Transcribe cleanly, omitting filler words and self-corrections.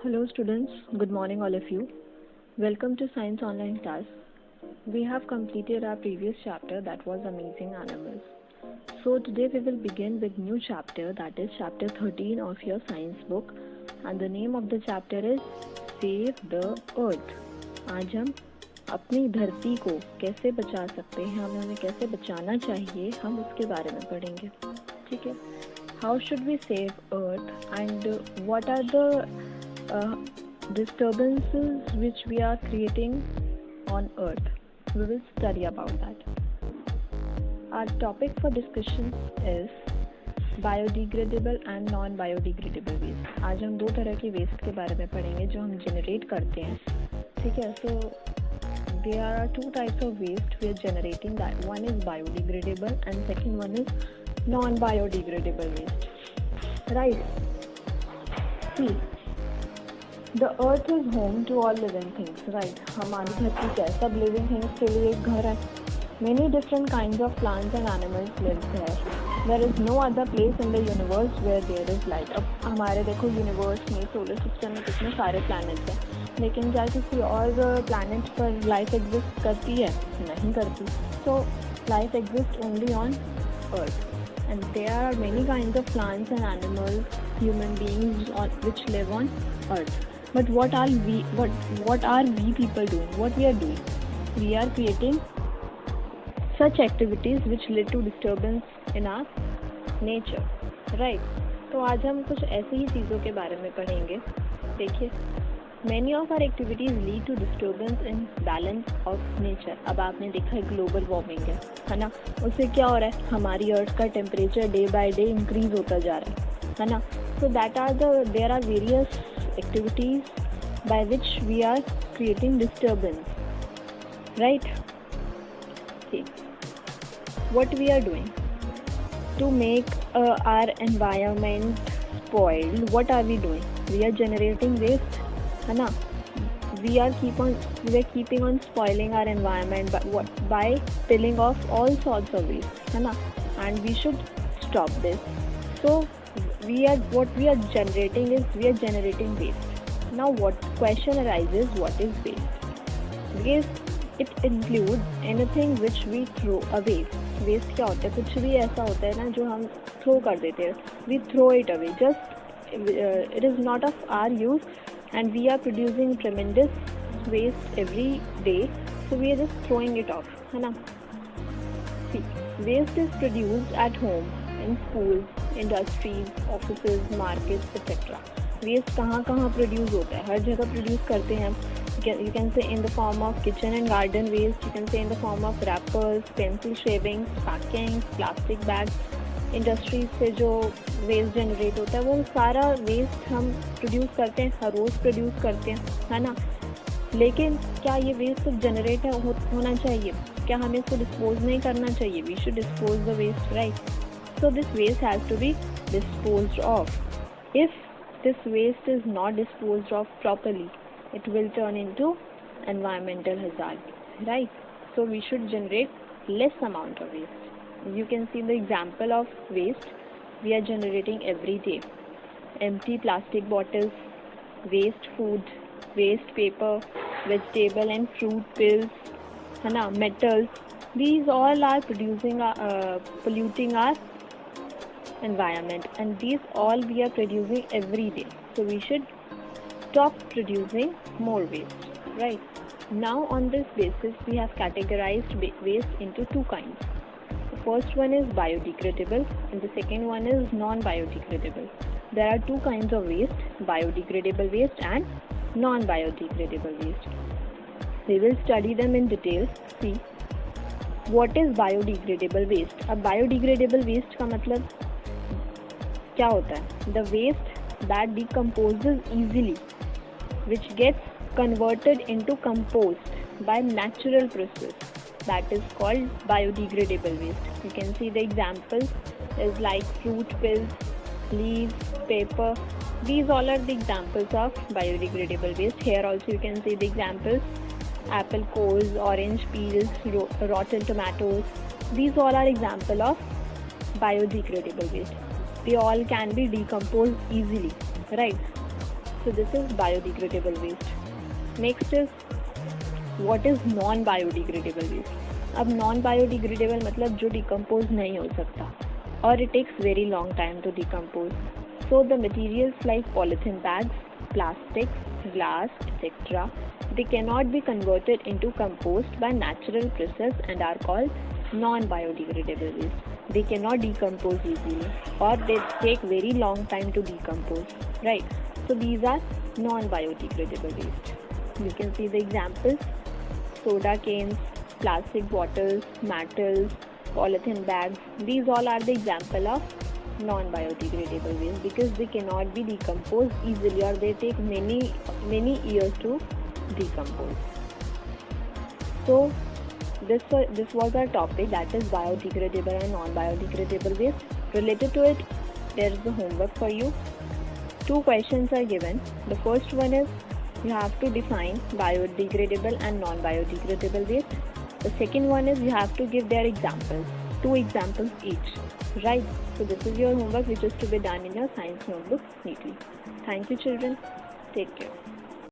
Hello students, good morning all of you. Welcome to Science Online class. We have completed our previous chapter that was Amazing Animals. So today we will begin with new chapter that is chapter 13 of your science book and the name of the chapter is Save the Earth. आज हम अपनी धरती को कैसे बचा सकते हैं, हमें उन्हें कैसे बचाना चाहिए, हम उसके बारे में पढ़ेंगे. ठीक है. How should we save Earth and what are the disturbances which we are creating on Earth? We will study about that. Our topic for discussion is biodegradable and non-biodegradable waste. आज हम दो तरह के वेस्ट के बारे में पढ़ेंगे जो हम जनरेट करते हैं. ठीक है. So there are two types of waste we are generating. That one is biodegradable and second one is non-biodegradable waste. Right. See, the earth is home to all living things, right? हमारी धरती क्या है? सब living things के लिए एक घर है. Many different kinds of plants and animals live there. There is no other place in the universe where there is light. अब हमारे देखो यूनिवर्स में सोलर सिस्टम में कितने सारे प्लैनेट्स हैं, लेकिन क्या किसी और प्लैनेट पर लाइफ एग्जिस्ट करती है? नहीं करती. So life exists only on earth. And there are many kinds of plants and animals, human beings which live on earth. But what are we people doing? What we are doing? We are creating such activities which lead to disturbance in our nature, right? तो आज हम कुछ ऐसी ही चीज़ों के बारे में पढ़ेंगे. देखिए, many of our activities lead to disturbance in balance of nature. अब आपने देखा है ग्लोबल वार्मिंग है ना? उससे क्या हो रहा है? हमारी अर्थ का temperature day by day increase होता जा रहा है ना? So there are various activities by which we are creating disturbance, right? See, what we are doing to make our environment spoiled, what are we doing? We are generating waste, है ना? We are keeping on spoiling our environment by spilling off all sorts of waste, है ना? And we should stop this. So what we are generating waste. Now what question arises, what is waste? Waste, it includes anything which we throw away. Waste क्या होता है? कुछ भी ऐसा होता है ना जो हम throw कर देते हैं. We throw it away. It is not of our use and we are producing tremendous waste every day. So we are just throwing it off, है ना? See, waste is produced at home, in schools, industries, offices, markets, etc. Waste कहाँ produce होता है? हर जगह produce करते हैं. You can say in the form of kitchen and garden waste. You can say in the form of wrappers, pencil shavings, packings, plastic bags. Industries से जो waste generate होता है वो सारा वेस्ट हम प्रोड्यूस करते हैं, हर रोज़ प्रोड्यूस करते हैं, है ना? लेकिन क्या ये वेस्ट सिर्फ जनरेट होना चाहिए? क्या हमें इसको डिस्पोज नहीं करना चाहिए? We should dispose the waste, right? So this waste has to be disposed of. If this waste is not disposed of properly, it will turn into environmental hazard, right? So we should generate less amount of waste. You can see the example of waste we are generating every day. Empty plastic bottles, waste food, waste paper, vegetable and fruit peels, है ना? Metals. These all are polluting our environment, and these all we are producing every day. So we should stop producing more waste, right? Now on this basis we have categorized waste into two kinds. The first one is biodegradable and the second one is non-biodegradable. There are two kinds of waste, biodegradable waste and non-biodegradable waste. We will study them in detail. See, what is biodegradable waste? अब biodegradable waste का मतलब क्या होता है? The waste that decomposes easily, which gets converted into compost by natural process, that is called biodegradable waste. You can see the examples is like fruit peels, leaves, paper. These all are the examples of biodegradable waste. Here also you can see the examples: apple cores, orange peels, rotten tomatoes. These all are example of biodegradable waste. They all can be decomposed easily, right? So this is biodegradable waste. Next is what is non-biodegradable waste. अब non-biodegradable मतलब जो decompose नहीं हो सकता और it takes very long time to decompose. So the materials like polythene bags, plastics, glass, etc. they cannot be converted into compost by natural process and are called non-biodegradable waste. They cannot decompose easily or they take very long time to decompose, right? So these are non-biodegradable waste. You can see the examples: soda cans, plastic bottles, metals, polythene bags. These all are the example of non-biodegradable waste because they cannot be decomposed easily or they take many years to decompose. So this was our topic, that is biodegradable and non-biodegradable waste. Related to it, there is the homework for you. 2 questions are given. The first one is you have to define biodegradable and non-biodegradable waste. The second one is you have to give their examples, 2 examples each, right? So this is your homework which is to be done in your science notebook neatly. Thank you children. Take care.